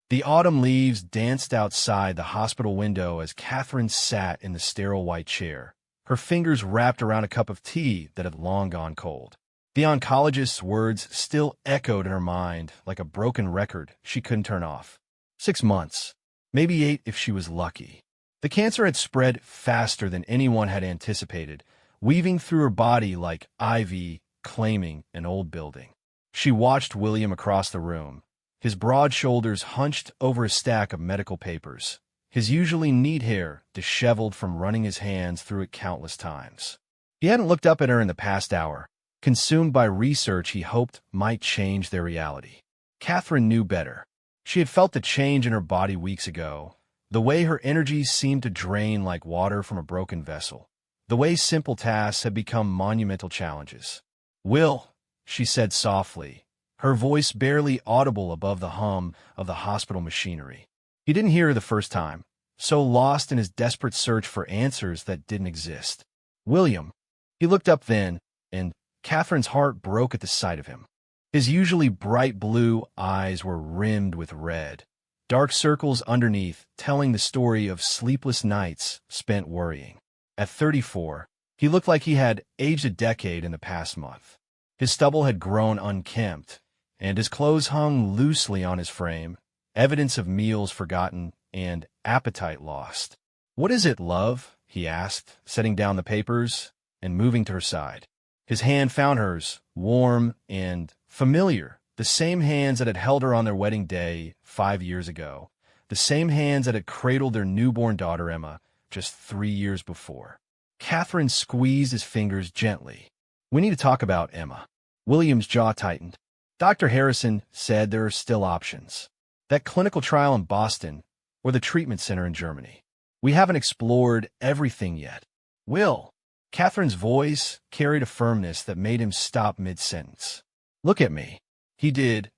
The autumn leaves danced outside the hospital window as Catherine sat in the sterile white chair, her fingers wrapped around a cup of tea that had long gone cold. The oncologist's words still echoed in her mind like a broken record she couldn't turn off. 6 months, maybe 8 if she was lucky. The cancer had spread faster than anyone had anticipated, weaving through her body like ivy claiming an old building. She watched William across the room, his broad shoulders hunched over a stack of medical papers, his usually neat hair disheveled from running his hands through it countless times. He hadn't looked up at her in the past hour, consumed by research he hoped might change their reality. Catherine knew better. She had felt the change in her body weeks ago, the way her energy seemed to drain like water from a broken vessel, the way simple tasks had become monumental challenges. "Will," she said softly, her voice barely audible above the hum of the hospital machinery. He didn't hear her the first time, so lost in his desperate search for answers that didn't exist. "William." He looked up then, and Catherine's heart broke at the sight of him. His usually bright blue eyes were rimmed with red, dark circles underneath telling the story of sleepless nights spent worrying. At 34, he looked like he had aged a decade in the past month. His stubble had grown unkempt, and his clothes hung loosely on his frame, evidence of meals forgotten and appetite lost. "What is it, love?" he asked, setting down the papers and moving to her side. His hand found hers, warm and familiar, the same hands that had held her on their wedding day 5 years ago, the same hands that had cradled their newborn daughter Emma just 3 years before. Catherine squeezed his fingers gently. "We need to talk about Emma." William's jaw tightened. "Dr. Harrison said there are still options. That clinical trial in Boston or the treatment center in Germany. We haven't explored everything yet." "Will." Catherine's voice carried a firmness that made him stop mid-sentence. "Look at me." He did,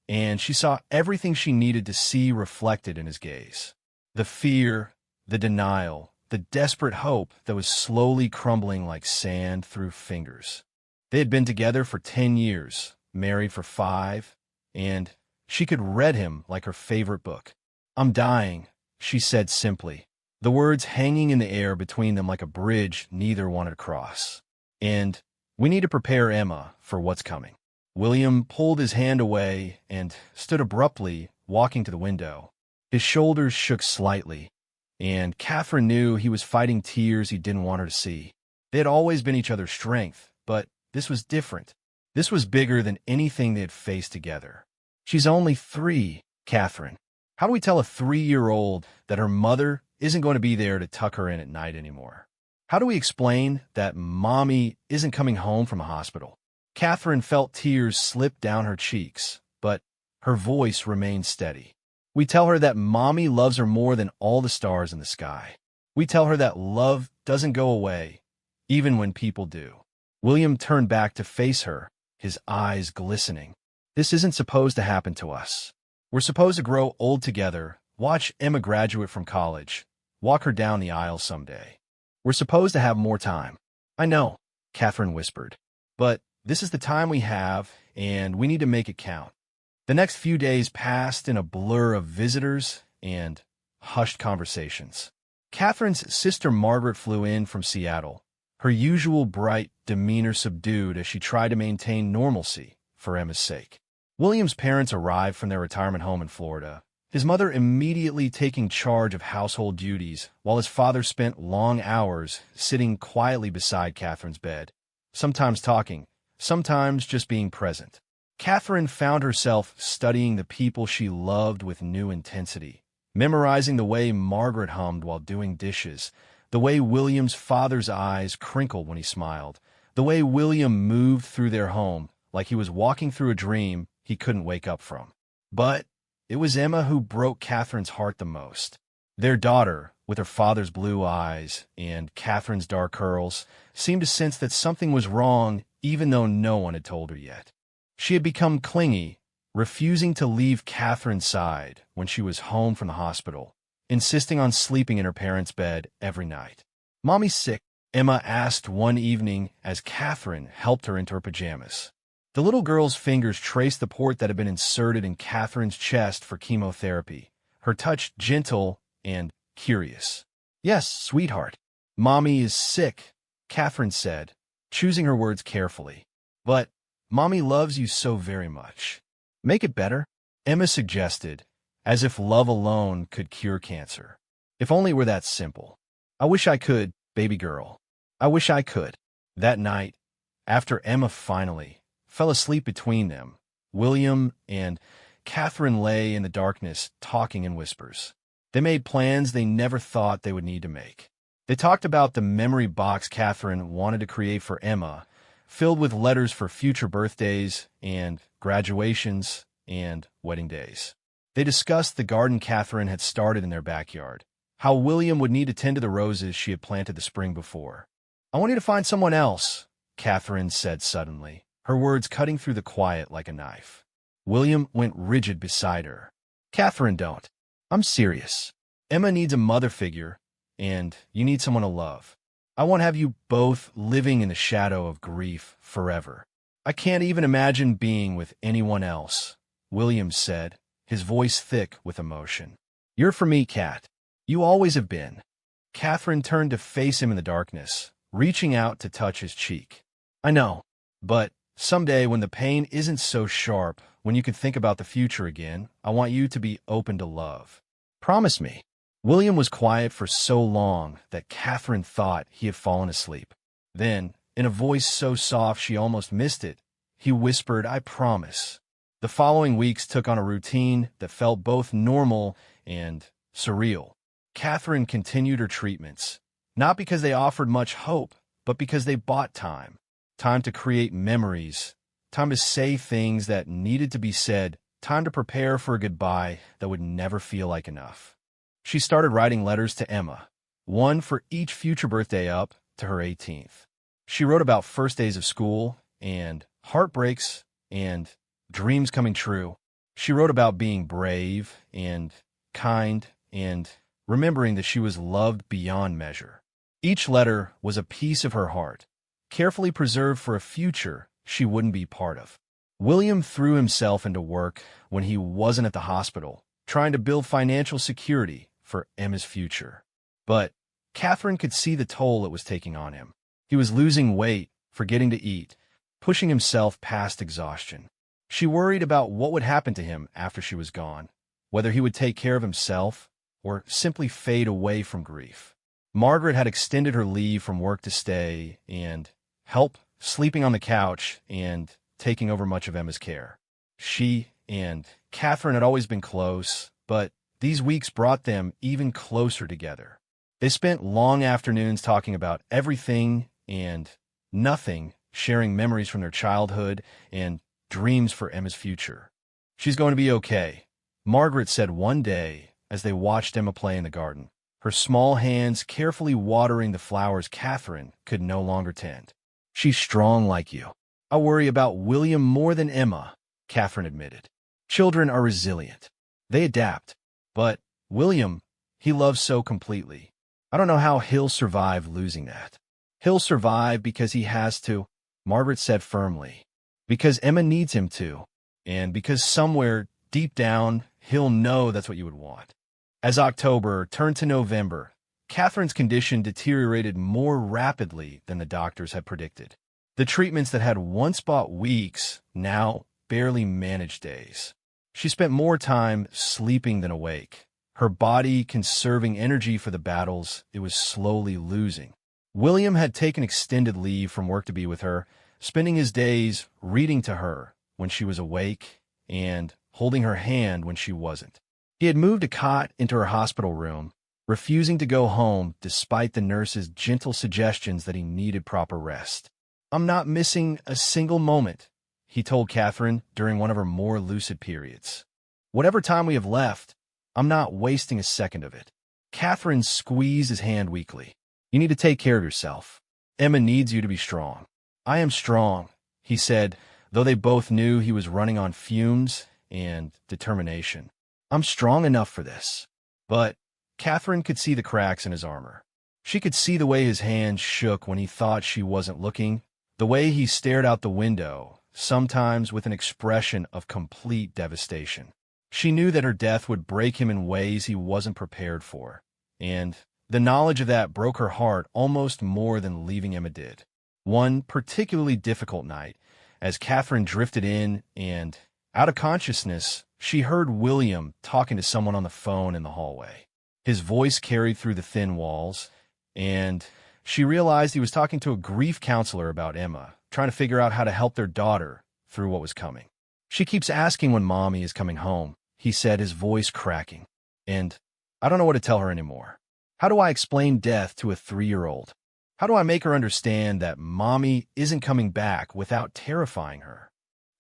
and she saw everything she needed to see reflected in his gaze. The fear, the denial, the desperate hope that was slowly crumbling like sand through fingers. They had been together for 10 years, married for 5, and she could read him like her favorite book. "I'm dying," she said simply, the words hanging in the air between them like a bridge neither wanted to cross. "And we need to prepare Emma for what's coming." William pulled his hand away and stood abruptly, walking to the window. His shoulders shook slightly, and Catherine knew he was fighting tears he didn't want her to see. They had always been each other's strength, but this was different. This was bigger than anything they had faced together. "She's only 3, Catherine. How do we tell a 3-year-old that her mother isn't going to be there to tuck her in at night anymore? How do we explain that Mommy isn't coming home from a hospital?" Catherine felt tears slip down her cheeks, but her voice remained steady. "We tell her that Mommy loves her more than all the stars in the sky. We tell her that love doesn't go away, even when people do." William turned back to face her, his eyes glistening. "This isn't supposed to happen to us. We're supposed to grow old together, watch Emma graduate from college, walk her down the aisle someday. We're supposed to have more time." "I know," Catherine whispered, "but this is the time we have, and we need to make it count." The next few days passed in a blur of visitors and hushed conversations. Catherine's sister Margaret flew in from Seattle, her usual bright demeanor subdued as she tried to maintain normalcy for Emma's sake. William's parents arrived from their retirement home in Florida, his mother immediately taking charge of household duties while his father spent long hours sitting quietly beside Catherine's bed, sometimes talking, sometimes just being present. Catherine found herself studying the people she loved with new intensity, memorizing the way Margaret hummed while doing dishes, the way William's father's eyes crinkled when he smiled, the way William moved through their home like he was walking through a dream he couldn't wake up from. But it was Emma who broke Catherine's heart the most. Their daughter, with her father's blue eyes and Catherine's dark curls, seemed to sense that something was wrong even though no one had told her yet. She had become clingy, refusing to leave Catherine's side when she was home from the hospital, insisting on sleeping in her parents' bed every night. "Mommy's sick," Emma asked one evening as Catherine helped her into her pajamas. The little girl's fingers traced the port that had been inserted in Catherine's chest for chemotherapy, her touch gentle and curious. "Yes, sweetheart. Mommy is sick," Catherine said, choosing her words carefully. "But Mommy loves you so very much. Make it better," Emma suggested, as if love alone could cure cancer. "If only it were that simple. I wish I could, baby girl. I wish I could." That night, after Emma finally fell asleep between them, William and Catherine lay in the darkness talking in whispers. They made plans they never thought they would need to make. They talked about the memory box Catherine wanted to create for Emma, filled with letters for future birthdays and graduations and wedding days. They discussed the garden Catherine had started in their backyard, how William would need to tend to the roses she had planted the spring before. "I want you to find someone else," Catherine said suddenly, her words cutting through the quiet like a knife. William went rigid beside her. "Catherine, don't. I'm serious. Emma needs a mother figure, and you need someone to love. I won't have you both living in the shadow of grief forever. I can't even imagine being with anyone else," William said, his voice thick with emotion. "You're for me, Cat. You always have been." Catherine turned to face him in the darkness, reaching out to touch his cheek. "I know, but someday when the pain isn't so sharp, when you can think about the future again, I want you to be open to love. Promise me." William was quiet for so long that Catherine thought he had fallen asleep. Then, in a voice so soft she almost missed it, he whispered, "I promise." The following weeks took on a routine that felt both normal and surreal. Catherine continued her treatments, not because they offered much hope, but because they bought time. Time to create memories, time to say things that needed to be said, time to prepare for a goodbye that would never feel like enough. She started writing letters to Emma, one for each future birthday up to her 18th. She wrote about first days of school and heartbreaks and dreams coming true. She wrote about being brave and kind and remembering that she was loved beyond measure. Each letter was a piece of her heart, carefully preserved for a future she wouldn't be part of. William threw himself into work when he wasn't at the hospital, trying to build financial security for Emma's future. But Catherine could see the toll it was taking on him. He was losing weight, forgetting to eat, pushing himself past exhaustion. She worried about what would happen to him after she was gone, whether he would take care of himself or simply fade away from grief. Margaret had extended her leave from work to stay and help, sleeping on the couch and taking over much of Emma's care. She and Catherine had always been close, but these weeks brought them even closer together. They spent long afternoons talking about everything and nothing, sharing memories from their childhood and dreams for Emma's future. "She's going to be okay," Margaret said one day as they watched Emma play in the garden, her small hands carefully watering the flowers Catherine could no longer tend. "She's strong like you." "I worry about William more than Emma," Catherine admitted. "Children are resilient. They adapt. But William, he loves so completely. I don't know how he'll survive losing that." "He'll survive because he has to," Margaret said firmly. "Because Emma needs him to. And because somewhere, deep down, he'll know that's what you would want." As October turned to November, Catherine's condition deteriorated more rapidly than the doctors had predicted. The treatments that had once bought weeks now barely managed days. She spent more time sleeping than awake, her body conserving energy for the battles it was slowly losing. William had taken extended leave from work to be with her, spending his days reading to her when she was awake and holding her hand when she wasn't. He had moved a cot into her hospital room, refusing to go home despite the nurse's gentle suggestions that he needed proper rest. "I'm not missing a single moment," he told Catherine during one of her more lucid periods. "Whatever time we have left, I'm not wasting a second of it." Catherine squeezed his hand weakly. "You need to take care of yourself. Emma needs you to be strong." "I am strong," he said, though they both knew he was running on fumes and determination. "I'm strong enough for this." But Catherine could see the cracks in his armor. She could see the way his hands shook when he thought she wasn't looking, the way he stared out the window, sometimes with an expression of complete devastation. She knew that her death would break him in ways he wasn't prepared for, and the knowledge of that broke her heart almost more than leaving Emma did. One particularly difficult night, as Catherine drifted in and, out of consciousness, she heard William talking to someone on the phone in the hallway. His voice carried through the thin walls, and she realized he was talking to a grief counselor about Emma, trying to figure out how to help their daughter through what was coming. "She keeps asking when Mommy is coming home," he said, his voice cracking. "And I don't know what to tell her anymore. How do I explain death to a 3-year-old? How do I make her understand that Mommy isn't coming back without terrifying her?"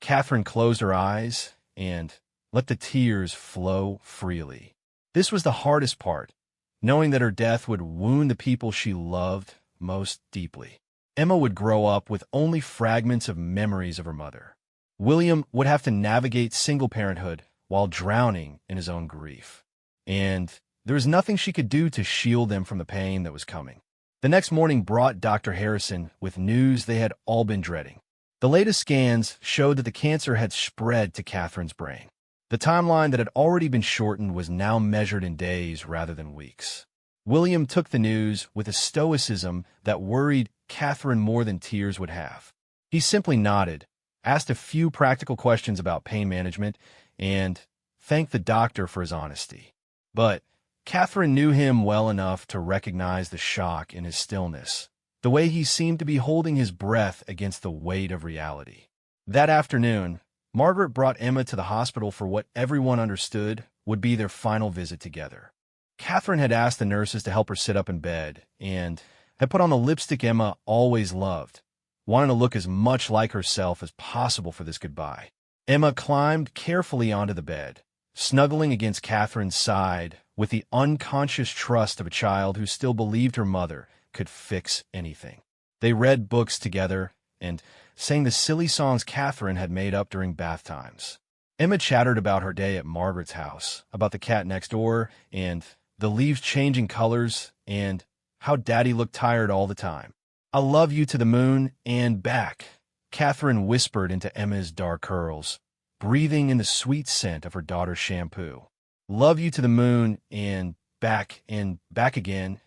Catherine closed her eyes and let the tears flow freely. This was the hardest part, knowing that her death would wound the people she loved most deeply. Emma would grow up with only fragments of memories of her mother. William would have to navigate single parenthood while drowning in his own grief. And there was nothing she could do to shield them from the pain that was coming. The next morning brought Dr. Harrison with news they had all been dreading. The latest scans showed that the cancer had spread to Catherine's brain. The timeline that had already been shortened was now measured in days rather than weeks. William took the news with a stoicism that worried Catherine more than tears would have. He simply nodded, asked a few practical questions about pain management, and thanked the doctor for his honesty. But Catherine knew him well enough to recognize the shock in his stillness, the way he seemed to be holding his breath against the weight of reality. That afternoon, Margaret brought Emma to the hospital for what everyone understood would be their final visit together. Catherine had asked the nurses to help her sit up in bed and had put on the lipstick Emma always loved, wanting to look as much like herself as possible for this goodbye. Emma climbed carefully onto the bed, snuggling against Catherine's side with the unconscious trust of a child who still believed her mother could fix anything. They read books together and sang the silly songs Catherine had made up during bath times. Emma chattered about her day at Margaret's house, about the cat next door, and the leaves changing colors, and how Daddy looked tired all the time. "I love you to the moon and back," Catherine whispered into Emma's dark curls, breathing in the sweet scent of her daughter's shampoo. "Love you to the moon and back again,"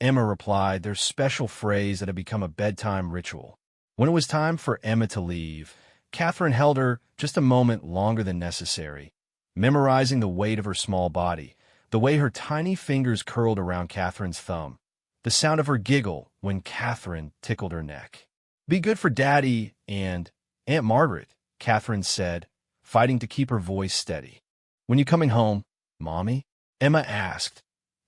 Emma replied, their special phrase that had become a bedtime ritual. When it was time for Emma to leave, Catherine held her just a moment longer than necessary, memorizing the weight of her small body, the way her tiny fingers curled around Catherine's thumb, the sound of her giggle when Catherine tickled her neck. "Be good for Daddy and Aunt Margaret," Catherine said, fighting to keep her voice steady. "When you coming home, Mommy?" Emma asked,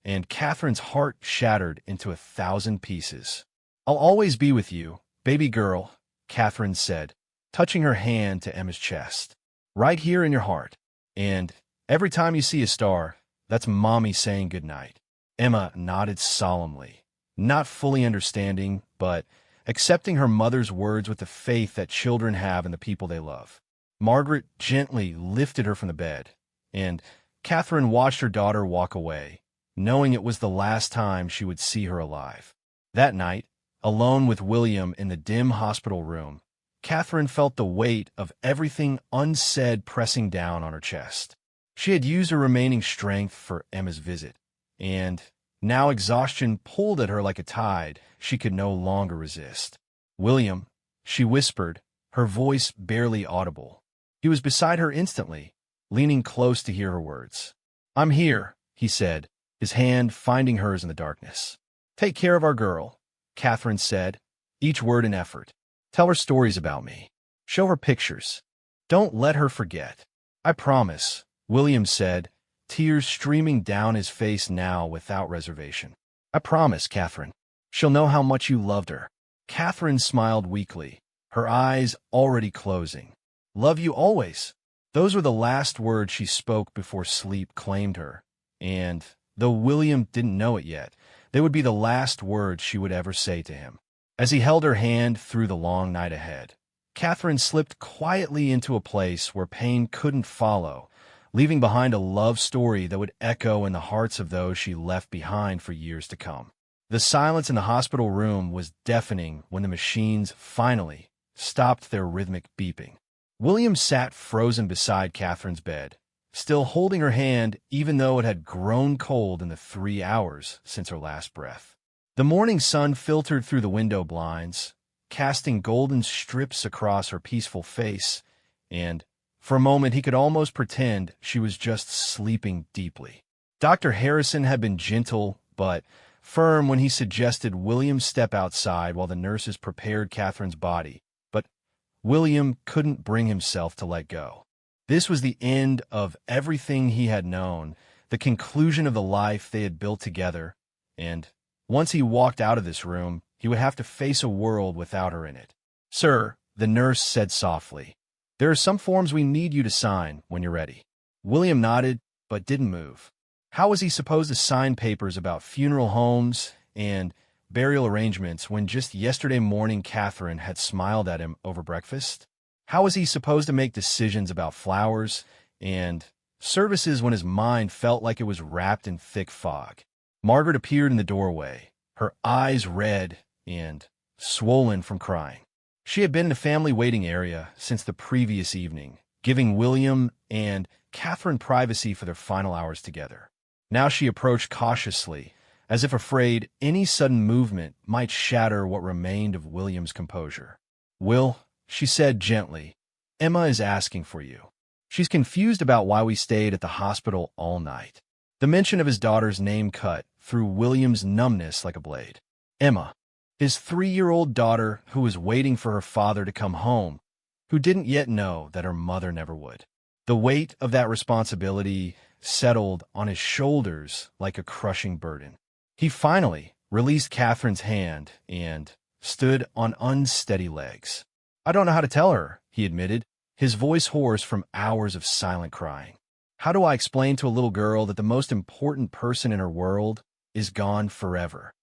and Catherine's heart shattered into 1,000 pieces. "I'll always be with you, baby girl," Catherine said, touching her hand to Emma's chest. "Right here in your heart. And every time you see a star, that's Mommy saying goodnight." Emma nodded solemnly, not fully understanding, but accepting her mother's words with the faith that children have in the people they love. Margaret gently lifted her from the bed, and Catherine watched her daughter walk away, knowing it was the last time she would see her alive. That night, alone with William in the dim hospital room, Catherine felt the weight of everything unsaid pressing down on her chest. She had used her remaining strength for Emma's visit, and now exhaustion pulled at her like a tide she could no longer resist. "William," she whispered, her voice barely audible. He was beside her instantly, leaning close to hear her words. "I'm here," he said, his hand finding hers in the darkness. "Take care of our girl," Catherine said, each word an effort. "Tell her stories about me. Show her pictures. Don't let her forget." "I promise," William said, tears streaming down his face now without reservation. "I promise, Catherine. She'll know how much you loved her." Catherine smiled weakly, her eyes already closing. "Love you always." Those were the last words she spoke before sleep claimed her, and, though William didn't know it yet, they would be the last words she would ever say to him. As he held her hand through the long night ahead, Catherine slipped quietly into a place where pain couldn't follow, leaving behind a love story that would echo in the hearts of those she left behind for years to come. The silence in the hospital room was deafening when the machines finally stopped their rhythmic beeping. William sat frozen beside Catherine's bed, still holding her hand even though it had grown cold in the 3 hours since her last breath. The morning sun filtered through the window blinds, casting golden strips across her peaceful face, and for a moment he could almost pretend she was just sleeping deeply. Dr. Harrison had been gentle but firm when he suggested William step outside while the nurses prepared Catherine's body, but William couldn't bring himself to let go. This was the end of everything he had known, the conclusion of the life they had built together, and once he walked out of this room, he would have to face a world without her in it. "Sir," the nurse said softly, "there are some forms we need you to sign when you're ready." William nodded, but didn't move. How was he supposed to sign papers about funeral homes and burial arrangements when just yesterday morning Catherine had smiled at him over breakfast? How was he supposed to make decisions about flowers and services when his mind felt like it was wrapped in thick fog? Margaret appeared in the doorway, her eyes red and swollen from crying. She had been in the family waiting area since the previous evening, giving William and Catherine privacy for their final hours together. Now she approached cautiously, as if afraid any sudden movement might shatter what remained of William's composure. "Will," she said gently, "Emma is asking for you. She's confused about why we stayed at the hospital all night." The mention of his daughter's name cut through William's numbness like a blade. Emma, his 3-year-old daughter who was waiting for her father to come home, who didn't yet know that her mother never would. The weight of that responsibility settled on his shoulders like a crushing burden. He finally released Catherine's hand and stood on unsteady legs. "I don't know how to tell her," he admitted, his voice hoarse from hours of silent crying. "How do I explain to a little girl that the most important person in her world is gone forever?"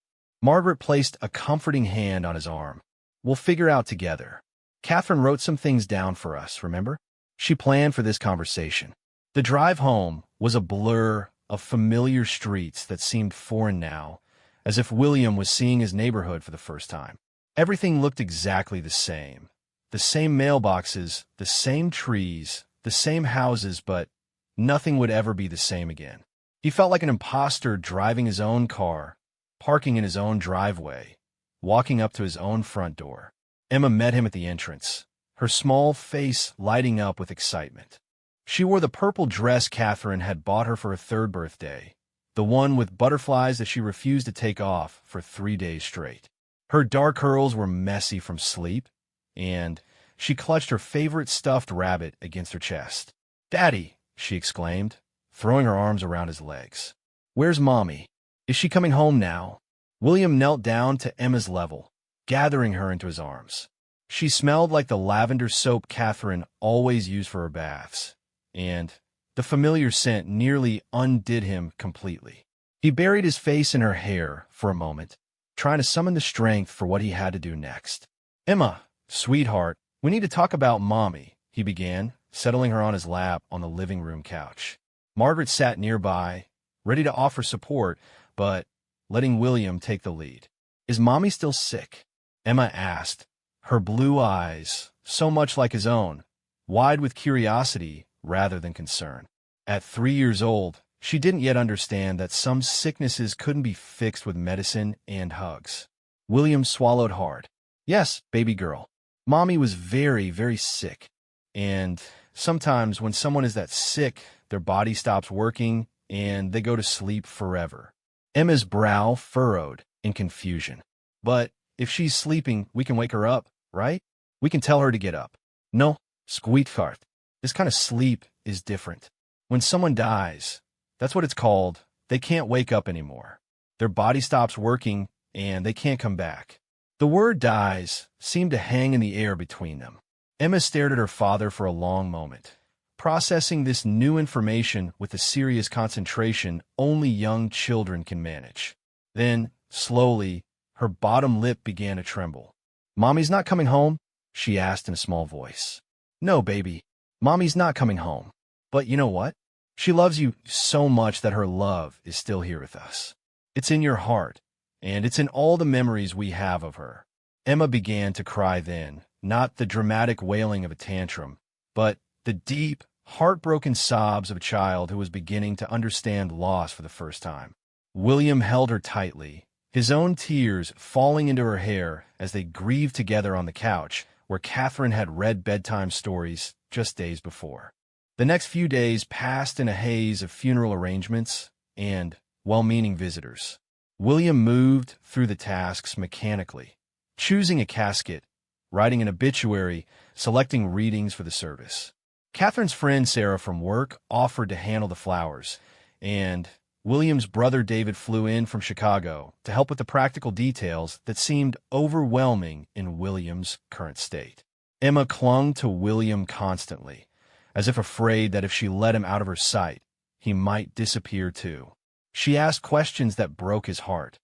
Margaret placed a comforting hand on his arm. "We'll figure out together. Catherine wrote some things down for us, remember? She planned for this conversation." The drive home was a blur of familiar streets that seemed foreign now, as if William was seeing his neighborhood for the first time. Everything looked exactly the same. The same mailboxes, the same trees, the same houses, but nothing would ever be the same again. He felt like an imposter driving his own car, parking in his own driveway, walking up to his own front door. Emma met him at the entrance, her small face lighting up with excitement. She wore the purple dress Catherine had bought her for her 3rd birthday, the one with butterflies that she refused to take off for 3 days straight. Her dark curls were messy from sleep, and she clutched her favorite stuffed rabbit against her chest. "Daddy," she exclaimed, throwing her arms around his legs. "Where's Mommy? Is she coming home now?" William knelt down to Emma's level, gathering her into his arms. She smelled like the lavender soap Catherine always used for her baths, and the familiar scent nearly undid him completely. He buried his face in her hair for a moment, trying to summon the strength for what he had to do next. "Emma, sweetheart, we need to talk about Mommy," he began, settling her on his lap on the living room couch. Margaret sat nearby, ready to offer support, but letting William take the lead. "Is Mommy still sick?" Emma asked, her blue eyes, so much like his own, wide with curiosity rather than concern. At 3 years old, she didn't yet understand that some sicknesses couldn't be fixed with medicine and hugs. William swallowed hard. "Yes, baby girl. Mommy was very, very sick. And sometimes when someone is that sick, their body stops working and they go to sleep forever." Emma's brow furrowed in confusion. "But if she's sleeping, we can wake her up, right? We can tell her to get up." "No, sweetheart. This kind of sleep is different. When someone dies, that's what it's called, they can't wake up anymore. Their body stops working and they can't come back." The word "dies" seemed to hang in the air between them. Emma stared at her father for a long moment, processing this new information with the serious concentration only young children can manage. Then, slowly, her bottom lip began to tremble. "Mommy's not coming home?" she asked in a small voice. "No, baby. Mommy's not coming home. But you know what? She loves you so much that her love is still here with us. It's in your heart, and it's in all the memories we have of her." Emma began to cry then, not the dramatic wailing of a tantrum, but the deep, heartbroken sobs of a child who was beginning to understand loss for the first time. William held her tightly, his own tears falling into her hair as they grieved together on the couch where Catherine had read bedtime stories just days before. The next few days passed in a haze of funeral arrangements and well-meaning visitors. William moved through the tasks mechanically, choosing a casket, writing an obituary, selecting readings for the service. Catherine's friend Sarah from work offered to handle the flowers, and William's brother David flew in from Chicago to help with the practical details that seemed overwhelming in William's current state. Emma clung to William constantly, as if afraid that if she let him out of her sight, he might disappear too. She asked questions that broke his heart.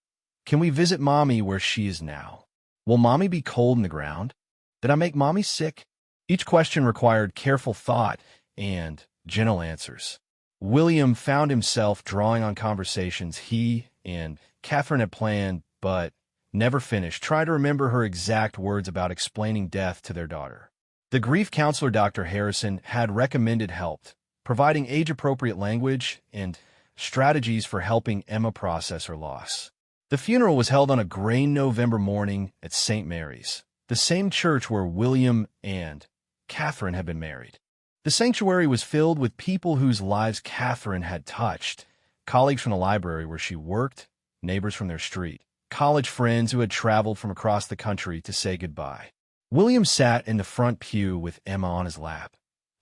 Can we visit Mommy where she is now? Will Mommy be cold in the ground? Did I make Mommy sick? Each question required careful thought and gentle answers. William found himself drawing on conversations he and Catherine had planned but never finished, trying to remember her exact words about explaining death to their daughter. The grief counselor, Dr. Harrison, had recommended help, providing age-appropriate language and strategies for helping Emma process her loss. The funeral was held on a gray November morning at St. Mary's, the same church where William and Catherine had been married. The sanctuary was filled with people whose lives Catherine had touched, colleagues from the library where she worked, neighbors from their street, college friends who had traveled from across the country to say goodbye. William sat in the front pew with Emma on his lap,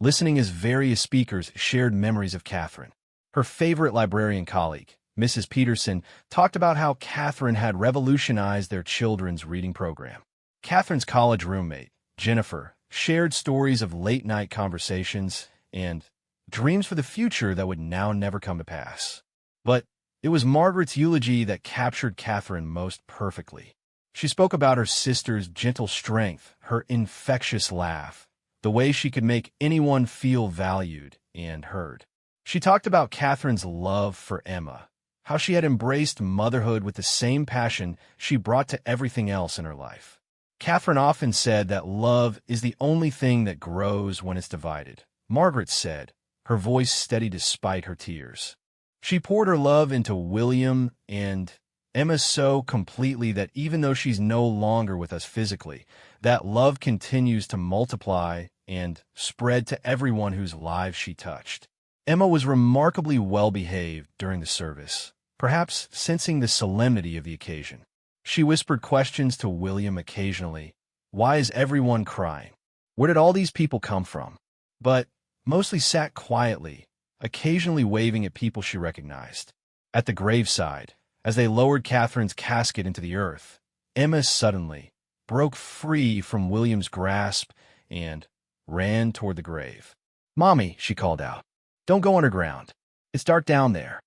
listening as various speakers shared memories of Catherine. Her favorite librarian colleague, Mrs. Peterson, talked about how Catherine had revolutionized their children's reading program. Catherine's college roommate, Jennifer, shared stories of late-night conversations and dreams for the future that would now never come to pass. But it was Margaret's eulogy that captured Catherine most perfectly. She spoke about her sister's gentle strength, her infectious laugh, the way she could make anyone feel valued and heard. She talked about Catherine's love for Emma, how she had embraced motherhood with the same passion she brought to everything else in her life. Catherine often said that love is the only thing that grows when it's divided. Margaret said, her voice steady despite her tears. She poured her love into William and Emma so completely that even though she's no longer with us physically, that love continues to multiply and spread to everyone whose lives she touched. Emma was remarkably well-behaved during the service, perhaps sensing the solemnity of the occasion. She whispered questions to William occasionally. Why is everyone crying? Where did all these people come from? But mostly sat quietly, occasionally waving at people she recognized. At the graveside, as they lowered Catherine's casket into the earth, Emma suddenly broke free from William's grasp and ran toward the grave. "Mommy," she called out, "don't go underground. It's dark down there."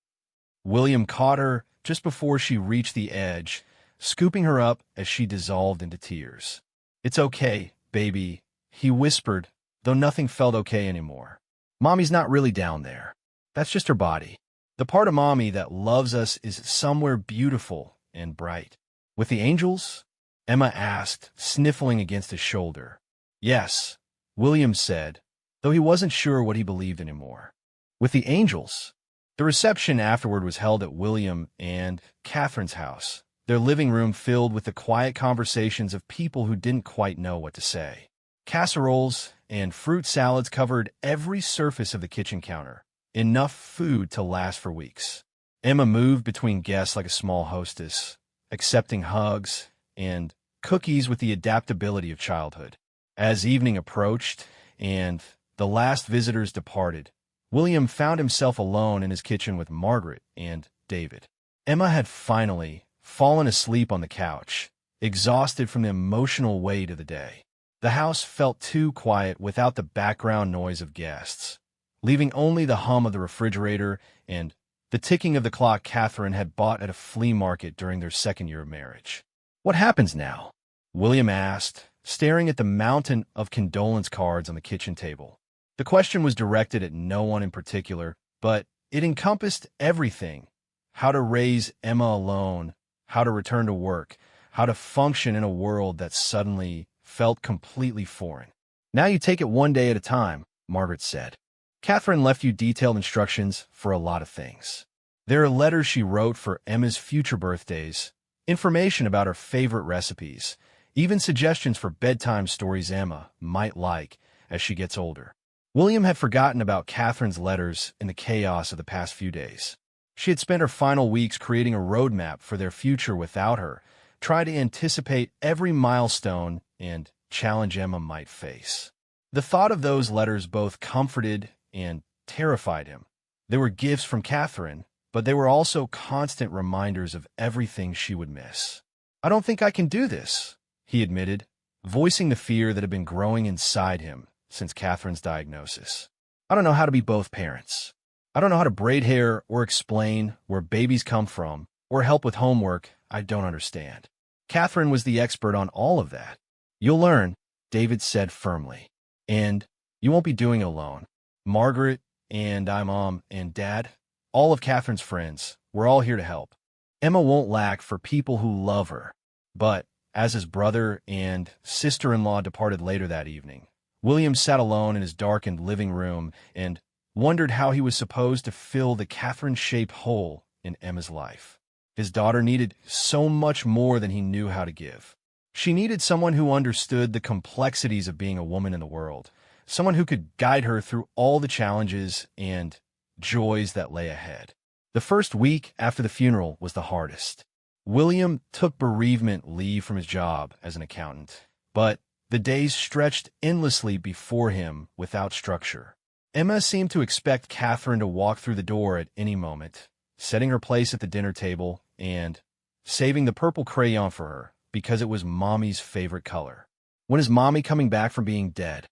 William caught her just before she reached the edge, scooping her up as she dissolved into tears. "It's okay, baby," he whispered, though nothing felt okay anymore. "Mommy's not really down there. That's just her body. The part of Mommy that loves us is somewhere beautiful and bright." "With the angels?" Emma asked, sniffling against his shoulder. "Yes," William said, though he wasn't sure what he believed anymore. "With the angels?" The reception afterward was held at William and Catherine's house, their living room filled with the quiet conversations of people who didn't quite know what to say. Casseroles and fruit salads covered every surface of the kitchen counter, enough food to last for weeks. Emma moved between guests like a small hostess, accepting hugs and cookies with the adaptability of childhood. As evening approached and the last visitors departed, William found himself alone in his kitchen with Margaret and David. Emma had finally fallen asleep on the couch, exhausted from the emotional weight of the day. The house felt too quiet without the background noise of guests, leaving only the hum of the refrigerator and the ticking of the clock Catherine had bought at a flea market during their second year of marriage. "What happens now?" William asked, staring at the mountain of condolence cards on the kitchen table. The question was directed at no one in particular, but it encompassed everything: how to raise Emma alone, how to return to work, how to function in a world that suddenly felt completely foreign. "Now you take it one day at a time," Margaret said. Catherine left you detailed instructions for a lot of things. There are letters she wrote for Emma's future birthdays, information about her favorite recipes, even suggestions for bedtime stories Emma might like as she gets older. William had forgotten about Catherine's letters in the chaos of the past few days. She had spent her final weeks creating a roadmap for their future without her, trying to anticipate every milestone and challenge Emma might face. The thought of those letters both comforted and terrified him. They were gifts from Catherine, but they were also constant reminders of everything she would miss. "I don't think I can do this," he admitted, voicing the fear that had been growing inside him since Catherine's diagnosis. "I don't know how to be both parents. I don't know how to braid hair or explain where babies come from or help with homework I don't understand." Catherine was the expert on all of that. "You'll learn," David said firmly. "And you won't be doing it alone. Margaret and Mom and Dad, all of Catherine's friends, we're all here to help. Emma won't lack for people who love her." But as his brother and sister-in-law departed later that evening, William sat alone in his darkened living room and wondered how he was supposed to fill the Catherine-shaped hole in Emma's life. His daughter needed so much more than he knew how to give. She needed someone who understood the complexities of being a woman in the world, someone who could guide her through all the challenges and joys that lay ahead. The first week after the funeral was the hardest. William took bereavement leave from his job as an accountant, but the days stretched endlessly before him without structure. Emma seemed to expect Catherine to walk through the door at any moment, setting her place at the dinner table and saving the purple crayon for her because it was Mommy's favorite color. "When is Mommy coming back from being dead?"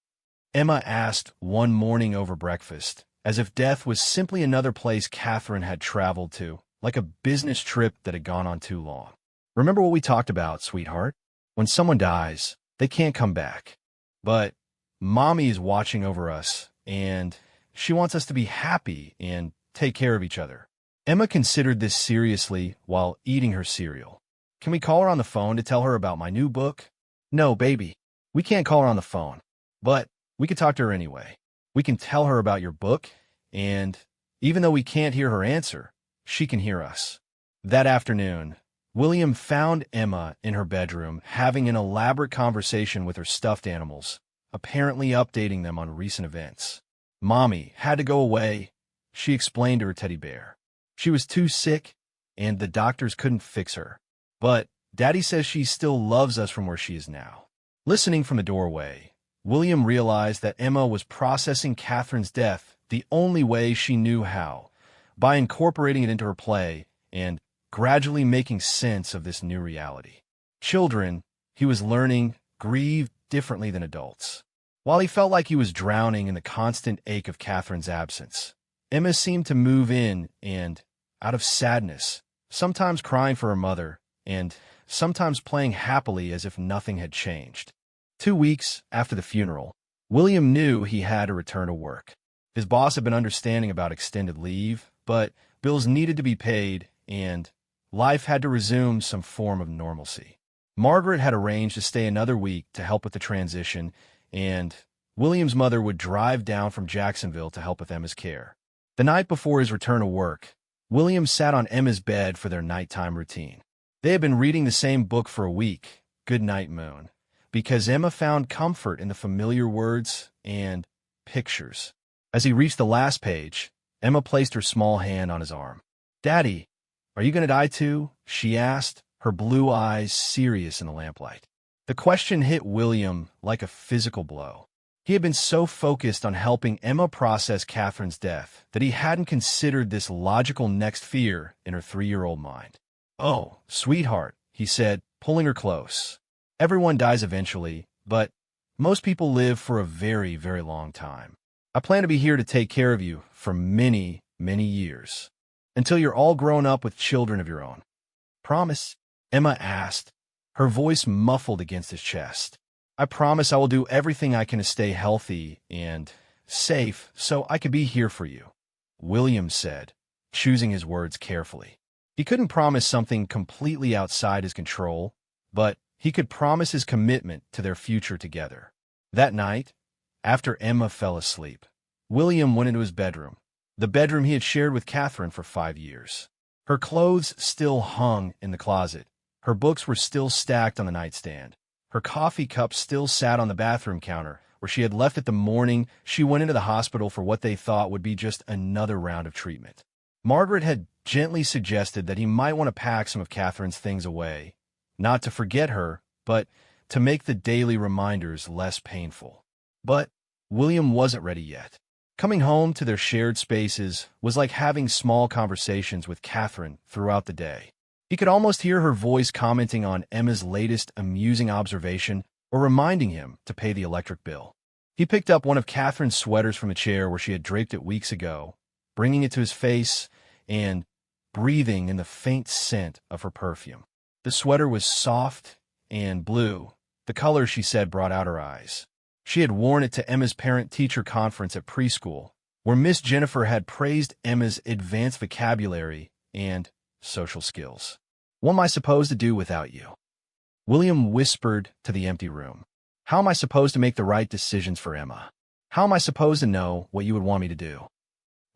Emma asked one morning over breakfast, as if death was simply another place Catherine had traveled to, like a business trip that had gone on too long. "Remember what we talked about, sweetheart? When someone dies, they can't come back. But Mommy is watching over us, and she wants us to be happy and take care of each other." Emma considered this seriously while eating her cereal. "Can we call her on the phone to tell her about my new book?" "No, baby. We can't call her on the phone. But we could talk to her anyway. We can tell her about your book, and even though we can't hear her answer, she can hear us." That afternoon, William found Emma in her bedroom having an elaborate conversation with her stuffed animals, apparently updating them on recent events. "Mommy had to go away," she explained to her teddy bear. "She was too sick, and the doctors couldn't fix her. But Daddy says she still loves us from where she is now." Listening from the doorway, William realized that Emma was processing Catherine's death the only way she knew how, by incorporating it into her play and gradually making sense of this new reality. Children, he was learning, grieve differently than adults. While he felt like he was drowning in the constant ache of Catherine's absence, Emma seemed to move in and out of sadness, sometimes crying for her mother, and sometimes playing happily as if nothing had changed. 2 weeks after the funeral, William knew he had to return to work. His boss had been understanding about extended leave, but bills needed to be paid, and life had to resume some form of normalcy. Margaret had arranged to stay another week to help with the transition, and William's mother would drive down from Jacksonville to help with Emma's care. The night before his return to work, William sat on Emma's bed for their nighttime routine. They had been reading the same book for a week, Goodnight Moon, because Emma found comfort in the familiar words and pictures. As he reached the last page, Emma placed her small hand on his arm. "Daddy, are you going to die too?" she asked, her blue eyes serious in the lamplight. The question hit William like a physical blow. He had been so focused on helping Emma process Catherine's death that he hadn't considered this logical next fear in her 3-year-old mind. "Oh, sweetheart," he said, pulling her close. "Everyone dies eventually, but most people live for a very, very long time. I plan to be here to take care of you for many, many years, until you're all grown up with children of your own. Promise?" Emma asked, her voice muffled against his chest. "I promise I will do everything I can to stay healthy and safe so I could be here for you," William said, choosing his words carefully. He couldn't promise something completely outside his control, but he could promise his commitment to their future together. That night, After Emma fell asleep, William went into his bedroom, the bedroom he had shared with Catherine for 5 years. Her clothes still hung in the closet. Her books were still stacked on the nightstand. Her coffee cup still sat on the bathroom counter, where she had left it the morning she went into the hospital for what they thought would be just another round of treatment. Margaret had gently suggested that he might want to pack some of Catherine's things away, not to forget her, but to make the daily reminders less painful. But William wasn't ready yet. Coming home to their shared spaces was like having small conversations with Catherine throughout the day. He could almost hear her voice commenting on Emma's latest amusing observation or reminding him to pay the electric bill. He picked up one of Catherine's sweaters from a chair where she had draped it weeks ago, bringing it to his face and breathing in the faint scent of her perfume. The sweater was soft and blue, the color she said brought out her eyes. She had worn it to Emma's parent-teacher conference at preschool, where Miss Jennifer had praised Emma's advanced vocabulary and social skills. "What am I supposed to do without you?" William whispered to the empty room. "How am I supposed to make the right decisions for Emma? How am I supposed to know what you would want me to do?"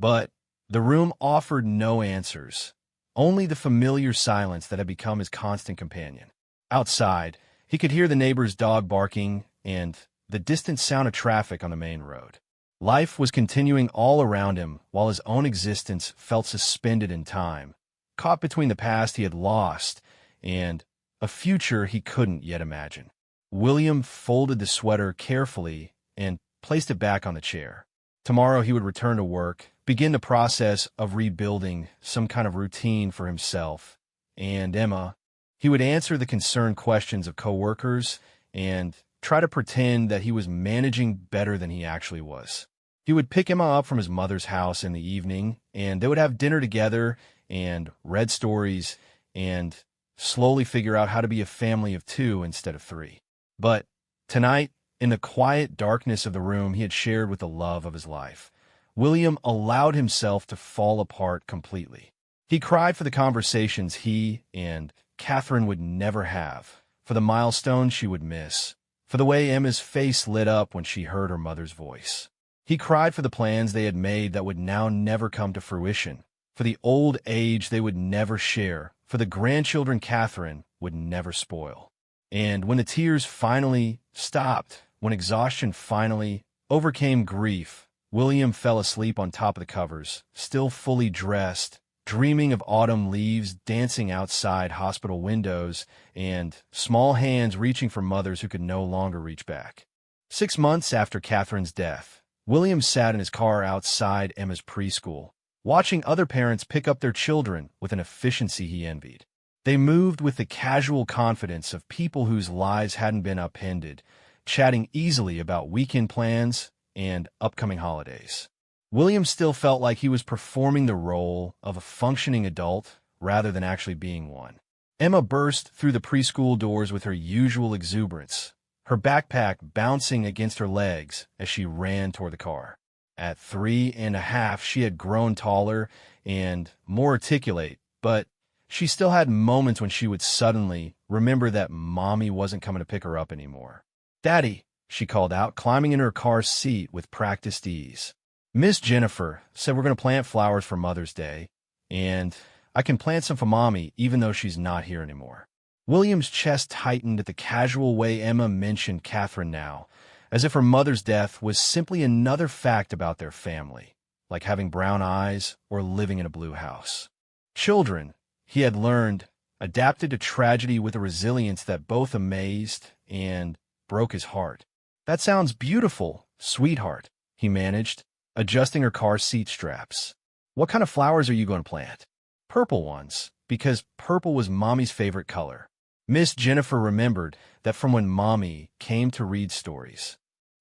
But the room offered no answers, only the familiar silence that had become his constant companion. Outside, he could hear the neighbor's dog barking and the distant sound of traffic on the main road. Life was continuing all around him while his own existence felt suspended in time, caught between the past he had lost and a future he couldn't yet imagine. William folded the sweater carefully and placed it back on the chair. Tomorrow he would return to work, begin the process of rebuilding some kind of routine for himself and Emma. He would answer the concerned questions of coworkers and try to pretend that he was managing better than he actually was. He would pick Emma up from his mother's house in the evening, and they would have dinner together and read stories and slowly figure out how to be a family of 2 instead of 3. But tonight, in the quiet darkness of the room he had shared with the love of his life, William allowed himself to fall apart completely. He cried for the conversations he and Catherine would never have, for the milestones she would miss, for the way Emma's face lit up when she heard her mother's voice. He cried for the plans they had made that would now never come to fruition, for the old age they would never share, for the grandchildren Catherine would never spoil. And when the tears finally stopped, when exhaustion finally overcame grief, William fell asleep on top of the covers, still fully dressed, dreaming of autumn leaves dancing outside hospital windows and small hands reaching for mothers who could no longer reach back. 6 months after Catherine's death, William sat in his car outside Emma's preschool, watching other parents pick up their children with an efficiency he envied. They moved with the casual confidence of people whose lives hadn't been upended, chatting easily about weekend plans and upcoming holidays. William still felt like he was performing the role of a functioning adult rather than actually being one. Emma burst through the preschool doors with her usual exuberance, her backpack bouncing against her legs as she ran toward the car. At 3.5, she had grown taller and more articulate, but she still had moments when she would suddenly remember that Mommy wasn't coming to pick her up anymore. "Daddy," she called out, climbing in her car's seat with practiced ease. "Miss Jennifer said we're going to plant flowers for Mother's Day, and I can plant some for Mommy even though she's not here anymore." William's chest tightened at the casual way Emma mentioned Catherine now, as if her mother's death was simply another fact about their family, like having brown eyes or living in a blue house. Children, he had learned, adapted to tragedy with a resilience that both amazed and broke his heart. "That sounds beautiful, sweetheart," he managed, adjusting her car seat straps. "What kind of flowers are you going to plant?" "Purple ones, because purple was Mommy's favorite color." Miss Jennifer remembered that from when Mommy came to read stories.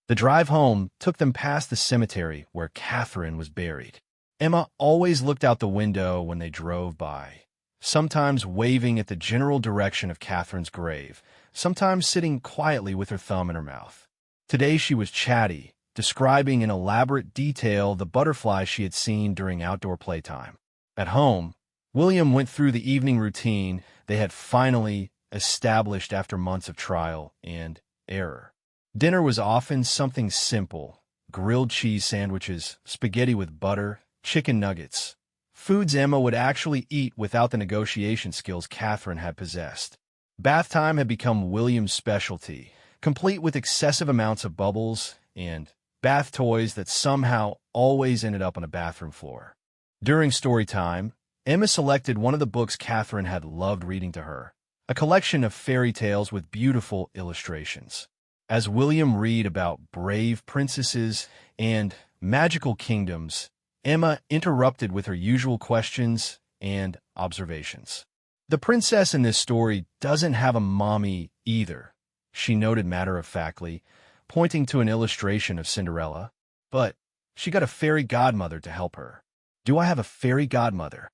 The drive home took them past the cemetery where Catherine was buried. Emma always looked out the window when they drove by, sometimes waving at the general direction of Catherine's grave, sometimes sitting quietly with her thumb in her mouth. Today she was chatty, describing in elaborate detail the butterflies she had seen during outdoor playtime. At home, William went through the evening routine they had finally established after months of trial and error. Dinner was often something simple: grilled cheese sandwiches, spaghetti with butter, chicken nuggets. Foods Emma would actually eat without the negotiation skills Catherine had possessed. Bath time had become William's specialty, complete with excessive amounts of bubbles and bath toys that somehow always ended up on a bathroom floor. During story time, Emma selected one of the books Catherine had loved reading to her, a collection of fairy tales with beautiful illustrations. As William read about brave princesses and magical kingdoms, Emma interrupted with her usual questions and observations. "The princess in this story doesn't have a mommy either," she noted matter-of-factly, pointing to an illustration of Cinderella. "But she got a fairy godmother to help her." "Do I have a fairy godmother?"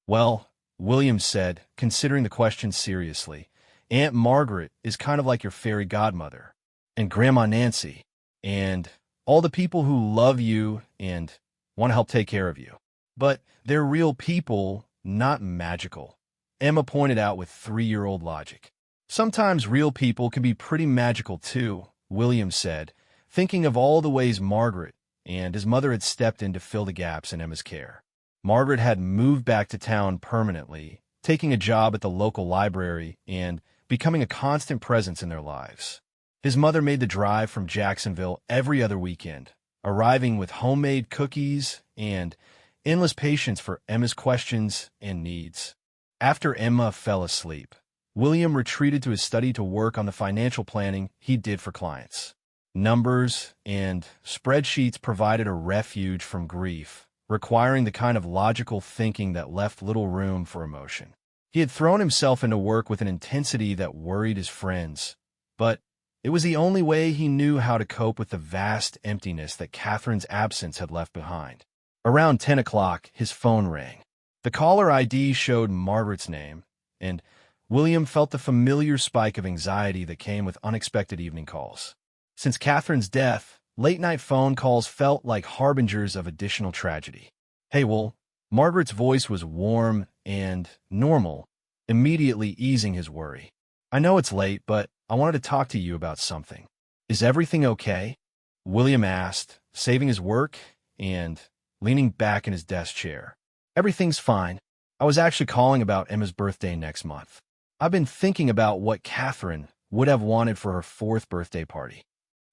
"Well," William said, considering the question seriously, "Aunt Margaret is kind of like your fairy godmother, and Grandma Nancy, and all the people who love you and want to help take care of you. But they're real people, not magical," Emma pointed out with 3-year-old logic. "Sometimes real people can be pretty magical too," William said, thinking of all the ways Margaret and his mother had stepped in to fill the gaps in Emma's care. Margaret had moved back to town permanently, taking a job at the local library and becoming a constant presence in their lives. His mother made the drive from Jacksonville every other weekend, arriving with homemade cookies and endless patience for Emma's questions and needs. After Emma fell asleep, William retreated to his study to work on the financial planning he did for clients. Numbers and spreadsheets provided a refuge from grief, requiring the kind of logical thinking that left little room for emotion. He had thrown himself into work with an intensity that worried his friends, but it was the only way he knew how to cope with the vast emptiness that Catherine's absence had left behind. Around 10 o'clock, his phone rang. The caller ID showed Margaret's name, and William felt the familiar spike of anxiety that came with unexpected evening calls. Since Catherine's death, late-night phone calls felt like harbingers of additional tragedy. "Hey, Will." Margaret's voice was warm and normal, immediately easing his worry. "I know it's late, but I wanted to talk to you about something. Is everything okay?" William asked, saving his work and leaning back in his desk chair. "Everything's fine. I was actually calling about Emma's birthday next month. I've been thinking about what Catherine would have wanted for her 4th birthday party."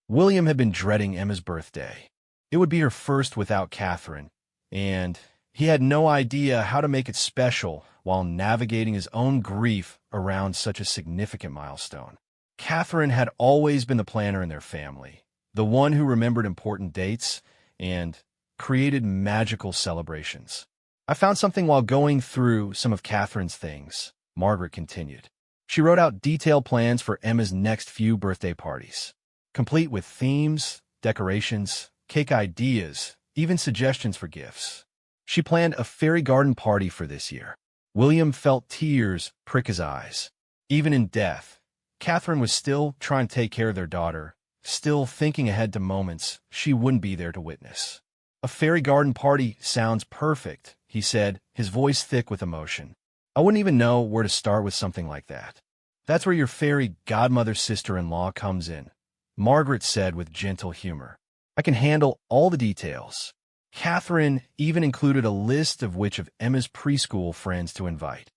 William had been dreading Emma's birthday. It would be her first without Catherine, and he had no idea how to make it special while navigating his own grief around such a significant milestone. Catherine had always been the planner in their family, the one who remembered important dates and created magical celebrations. "I found something while going through some of Catherine's things," Margaret continued. She wrote out detailed plans for Emma's next few birthday parties, complete with themes, decorations, cake ideas, even suggestions for gifts. She planned a fairy garden party for this year. William felt tears prick his eyes. Even in death, Catherine was still trying to take care of their daughter, still thinking ahead to moments she wouldn't be there to witness. "A fairy garden party sounds perfect," he said, his voice thick with emotion. "I wouldn't even know where to start with something like that." "That's where your fairy godmother sister-in-law comes in," Margaret said with gentle humor. "I can handle all the details." Catherine even included a list of which of Emma's preschool friends to invite.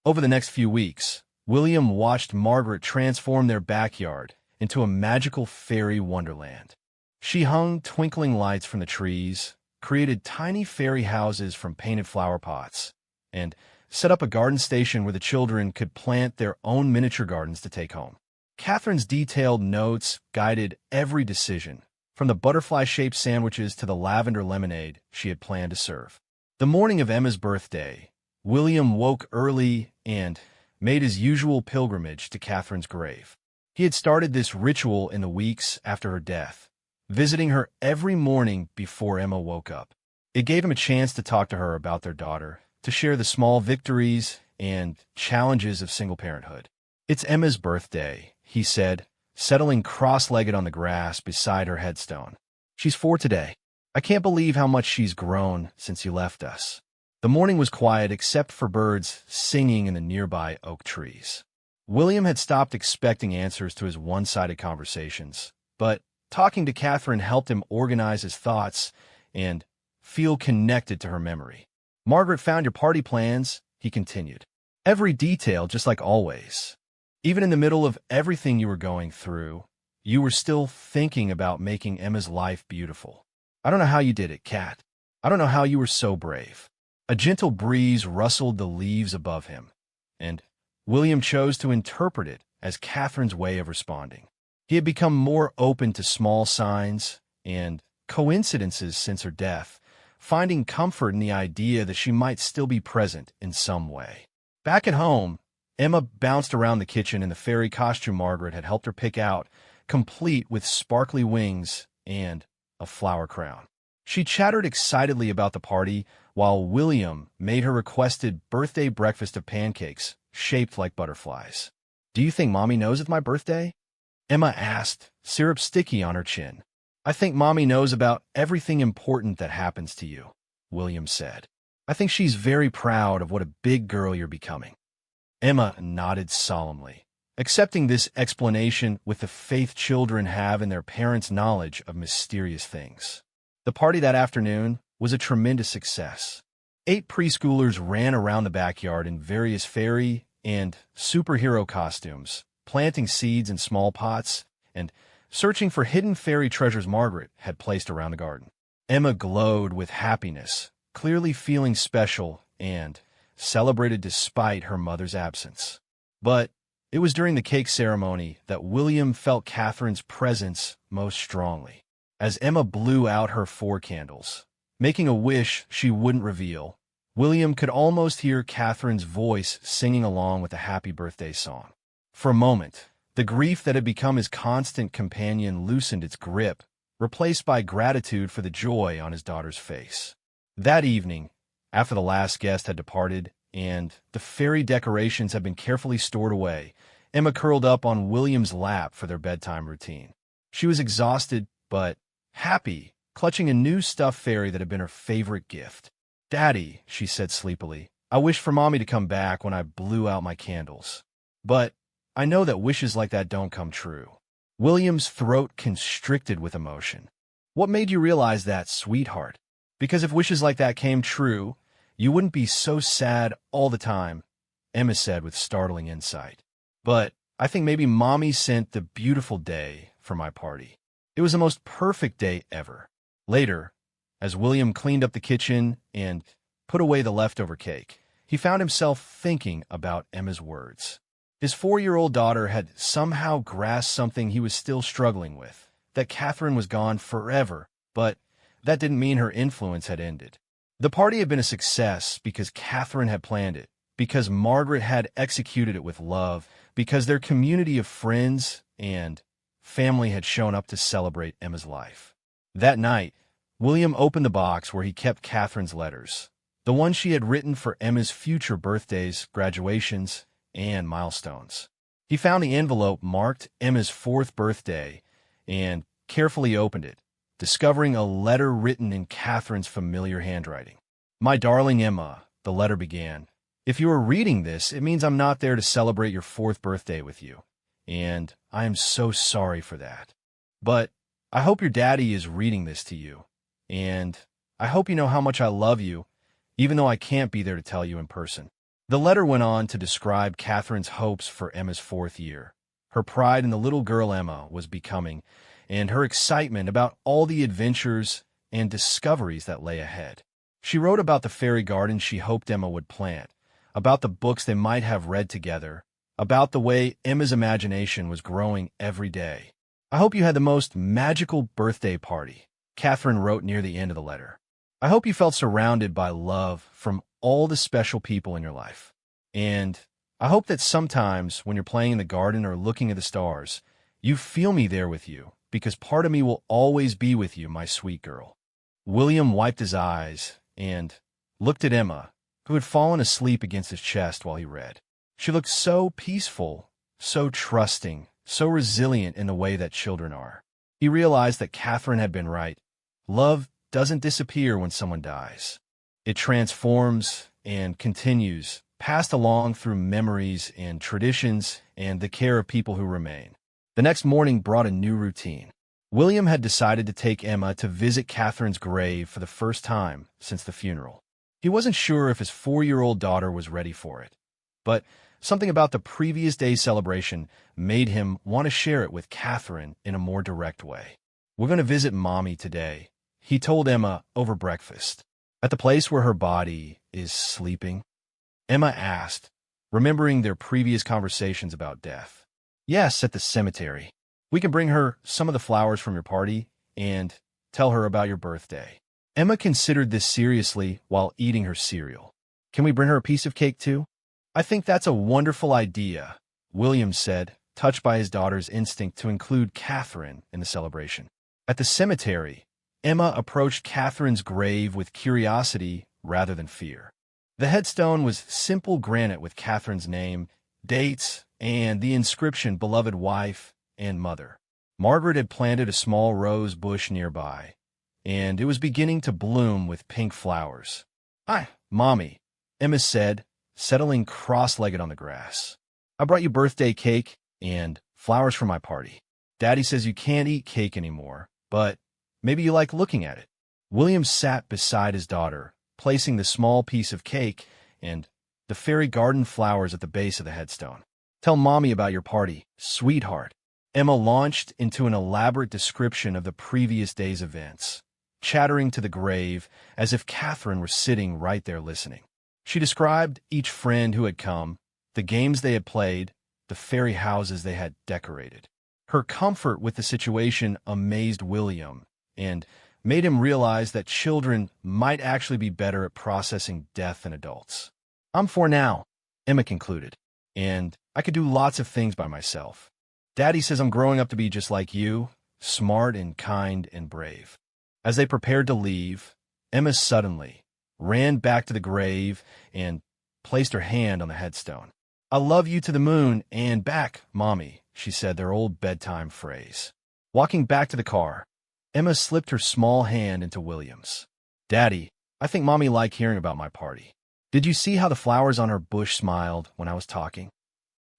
Over the next few weeks, William watched Margaret transform their backyard into a magical fairy wonderland. She hung twinkling lights from the trees, created tiny fairy houses from painted flower pots, and set up a garden station where the children could plant their own miniature gardens to take home. Catherine's detailed notes guided every decision, from the butterfly-shaped sandwiches to the lavender lemonade she had planned to serve. The morning of Emma's birthday, William woke early and made his usual pilgrimage to Catherine's grave. He had started this ritual in the weeks after her death, visiting her every morning before Emma woke up. It gave him a chance to talk to her about their daughter, to share the small victories and challenges of single parenthood. "It's Emma's birthday," he said, settling cross-legged on the grass beside her headstone. "She's 4 today. I can't believe how much she's grown since you left us." The morning was quiet except for birds singing in the nearby oak trees. William had stopped expecting answers to his one-sided conversations, but talking to Catherine helped him organize his thoughts and feel connected to her memory. "Margaret found your party plans," he continued. "Every detail, just like always. Even in the middle of everything you were going through, you were still thinking about making Emma's life beautiful. I don't know how you did it, Cat. I don't know how you were so brave." A gentle breeze rustled the leaves above him, and William chose to interpret it as Catherine's way of responding. He had become more open to small signs and coincidences since her death, finding comfort in the idea that she might still be present in some way. Back at home, Emma bounced around the kitchen in the fairy costume Margaret had helped her pick out, complete with sparkly wings and a flower crown. She chattered excitedly about the party while William made her requested birthday breakfast of pancakes shaped like butterflies. "Do you think Mommy knows of my birthday?" Emma asked, syrup sticky on her chin. "I think Mommy knows about everything important that happens to you," William said. "I think she's very proud of what a big girl you're becoming." Emma nodded solemnly, accepting this explanation with the faith children have in their parents' knowledge of mysterious things. The party that afternoon was a tremendous success. 8 preschoolers ran around the backyard in various fairy and superhero costumes, planting seeds in small pots and searching for hidden fairy treasures Margaret had placed around the garden. Emma glowed with happiness, clearly feeling special and celebrated despite her mother's absence. But it was during the cake ceremony that William felt Catherine's presence most strongly. As Emma blew out her 4 candles, making a wish she wouldn't reveal, William could almost hear Catherine's voice singing along with the happy birthday song. For a moment, the grief that had become his constant companion loosened its grip, replaced by gratitude for the joy on his daughter's face. That evening, after the last guest had departed and the fairy decorations had been carefully stored away, Emma curled up on William's lap for their bedtime routine. She was exhausted, but happy, clutching a new stuffed fairy that had been her favorite gift. "Daddy," she said sleepily, "I wished for Mommy to come back when I blew out my candles. But I know that wishes like that don't come true." William's throat constricted with emotion. "What made you realize that, sweetheart? Because if wishes like that came true, you wouldn't be so sad all the time," Emma said with startling insight. "But I think maybe Mommy sent the beautiful day for my party. It was the most perfect day ever." Later, as William cleaned up the kitchen and put away the leftover cake, he found himself thinking about Emma's words. His 4-year-old daughter had somehow grasped something he was still struggling with, that Catherine was gone forever, but that didn't mean her influence had ended. The party had been a success because Catherine had planned it, because Margaret had executed it with love, because their community of friends and family had shown up to celebrate Emma's life. That night, William opened the box where he kept Catherine's letters, the ones she had written for Emma's future birthdays, graduations, and milestones. He found the envelope marked Emma's 4th birthday and carefully opened it, discovering a letter written in Catherine's familiar handwriting. "My darling Emma," the letter began, "if you are reading this, it means I'm not there to celebrate your 4th birthday with you, and I am so sorry for that. But I hope your daddy is reading this to you, and I hope you know how much I love you, even though I can't be there to tell you in person." The letter went on to describe Catherine's hopes for Emma's 4th year, her pride in the little girl Emma was becoming, and her excitement about all the adventures and discoveries that lay ahead. She wrote about the fairy garden she hoped Emma would plant, about the books they might have read together, about the way Emma's imagination was growing every day. "I hope you had the most magical birthday party," Catherine wrote near the end of the letter. "I hope you felt surrounded by love from all the special people in your life. And I hope that sometimes when you're playing in the garden or looking at the stars, you feel me there with you, because part of me will always be with you, my sweet girl." William wiped his eyes and looked at Emma, who had fallen asleep against his chest while he read. She looked so peaceful, so trusting, so resilient in the way that children are. He realized that Catherine had been right. Love doesn't disappear when someone dies. It transforms and continues, passed along through memories and traditions and the care of people who remain. The next morning brought a new routine. William had decided to take Emma to visit Catherine's grave for the first time since the funeral. He wasn't sure if his 4-year-old daughter was ready for it, but something about the previous day's celebration made him want to share it with Catherine in a more direct way. "We're going to visit Mommy today," he told Emma over breakfast. "At the place where her body is sleeping?" Emma asked, remembering their previous conversations about death. "Yes, at the cemetery. We can bring her some of the flowers from your party and tell her about your birthday." Emma considered this seriously while eating her cereal. "Can we bring her a piece of cake too?" "I think that's a wonderful idea," William said, touched by his daughter's instinct to include Catherine in the celebration. At the cemetery, Emma approached Catherine's grave with curiosity rather than fear. The headstone was simple granite with Catherine's name, dates, and the inscription "Beloved Wife and Mother." Margaret had planted a small rose bush nearby, and it was beginning to bloom with pink flowers. "Hi, Mommy," Emma said, settling cross-legged on the grass. "I brought you birthday cake and flowers for my party. Daddy says you can't eat cake anymore, but maybe you like looking at it." William sat beside his daughter, placing the small piece of cake and the fairy garden flowers at the base of the headstone. "Tell Mommy about your party, sweetheart." Emma launched into an elaborate description of the previous day's events, chattering to the grave as if Catherine were sitting right there listening. She described each friend who had come, the games they had played, the fairy houses they had decorated. Her comfort with the situation amazed William and made him realize that children might actually be better at processing death than adults. "I'm 4 now," Emma concluded, "and I could do lots of things by myself. Daddy says I'm growing up to be just like you, smart and kind and brave." As they prepared to leave, Emma suddenly ran back to the grave and placed her hand on the headstone. "I love you to the moon and back, Mommy," she said, their old bedtime phrase. Walking back to the car, Emma slipped her small hand into William's. "Daddy, I think Mommy liked hearing about my party. Did you see how the flowers on her bush smiled when I was talking?"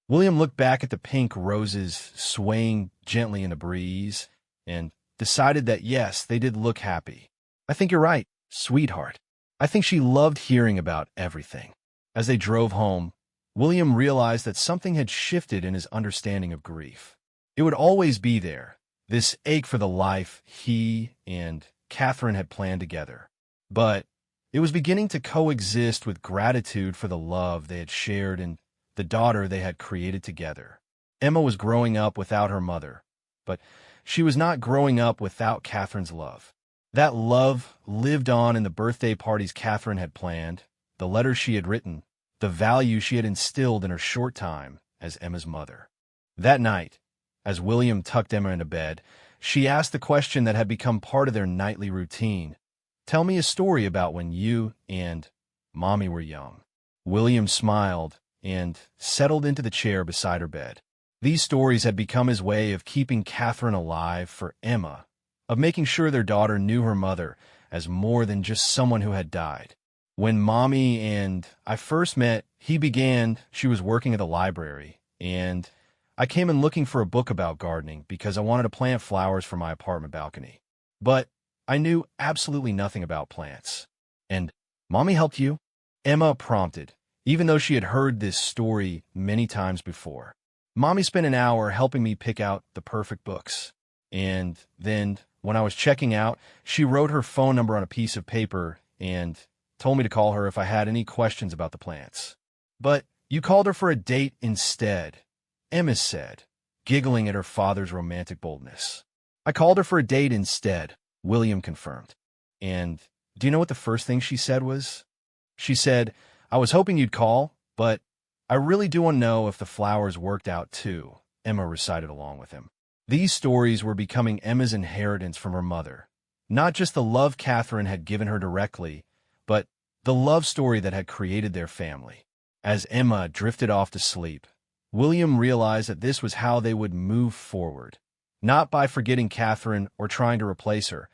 William looked back at the pink roses swaying gently in the breeze and decided that yes, they did look happy. "I think you're right, sweetheart. I think she loved hearing about everything." As they drove home, William realized that something had shifted in his understanding of grief. It would always be there, this ache for the life he and Catherine had planned together. But it was beginning to coexist with gratitude for the love they had shared and the daughter they had created together. Emma was growing up without her mother, but she was not growing up without Catherine's love. That love lived on in the birthday parties Catherine had planned, the letters she had written, the value she had instilled in her short time as Emma's mother. That night, as William tucked Emma into bed, she asked the question that had become part of their nightly routine. "Tell me a story about when you and Mommy were young." William smiled and settled into the chair beside her bed. These stories had become his way of keeping Catherine alive for Emma, of making sure their daughter knew her mother as more than just someone who had died. "When Mommy and I first met," he began, "she was working at the library, and I came in looking for a book about gardening because I wanted to plant flowers for my apartment balcony. But I knew absolutely nothing about plants. And Mommy helped you?" Emma prompted, even though she had heard this story many times before. "Mommy spent an hour helping me pick out the perfect books. And then, when I was checking out, she wrote her phone number on a piece of paper and told me to call her if I had any questions about the plants." "But you called her for a date instead," Emma said, giggling at her father's romantic boldness. "I called her for a date instead," William confirmed. "And do you know what the first thing she said was?" "She said, 'I was hoping you'd call, but I really do want to know if the flowers worked out too,'" Emma recited along with him. These stories were becoming Emma's inheritance from her mother, not just the love Catherine had given her directly, but the love story that had created their family. As Emma drifted off to sleep, William realized that this was how they would move forward, not by forgetting Catherine or trying to replace her,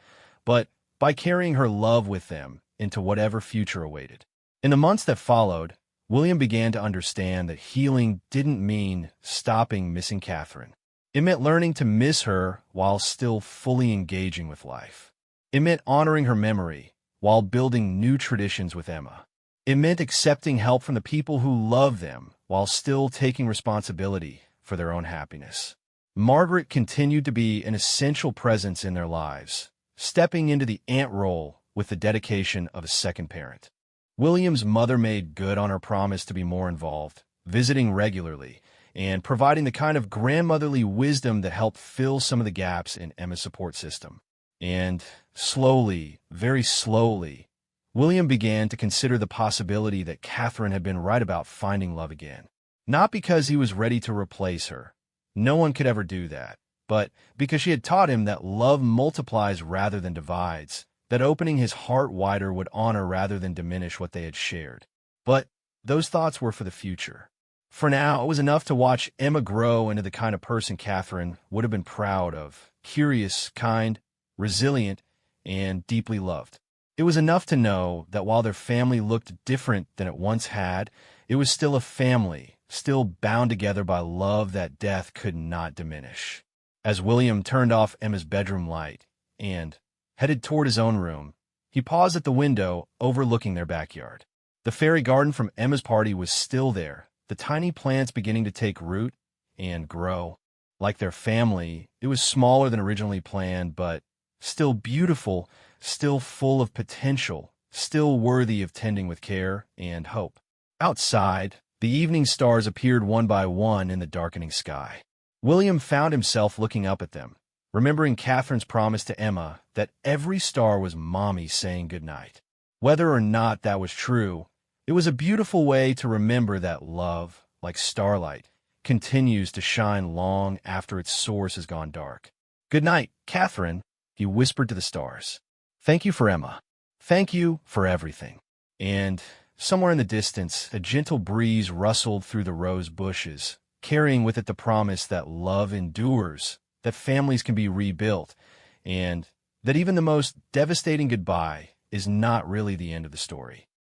but by carrying her love with them into whatever future awaited. In the months that followed, William began to understand that healing didn't mean stopping missing Catherine. It meant learning to miss her while still fully engaging with life. It meant honoring her memory while building new traditions with Emma. It meant accepting help from the people who love them while still taking responsibility for their own happiness. Margaret continued to be an essential presence in their lives, stepping into the aunt role with the dedication of a second parent. William's mother made good on her promise to be more involved, visiting regularly, and providing the kind of grandmotherly wisdom that helped fill some of the gaps in Emma's support system. And slowly, very slowly, William began to consider the possibility that Catherine had been right about finding love again. Not because he was ready to replace her. No one could ever do that. But because she had taught him that love multiplies rather than divides, that opening his heart wider would honor rather than diminish what they had shared. But those thoughts were for the future. For now, it was enough to watch Emma grow into the kind of person Catherine would have been proud of, curious, kind, resilient, and deeply loved. It was enough to know that while their family looked different than it once had, it was still a family, still bound together by love that death could not diminish. As William turned off Emma's bedroom light and headed toward his own room, he paused at the window overlooking their backyard. The fairy garden from Emma's party was still there, the tiny plants beginning to take root and grow. Like their family, it was smaller than originally planned, but still beautiful, still full of potential, still worthy of tending with care and hope. Outside, the evening stars appeared one by one in the darkening sky. William found himself looking up at them, remembering Catherine's promise to Emma that every star was Mommy saying goodnight. Whether or not that was true, it was a beautiful way to remember that love, like starlight, continues to shine long after its source has gone dark. "Good night, Catherine," he whispered to the stars. "Thank you for Emma. Thank you for everything." And somewhere in the distance, a gentle breeze rustled through the rose bushes, carrying with it the promise that love endures, that families can be rebuilt, and that even the most devastating goodbye is not really the end of the story.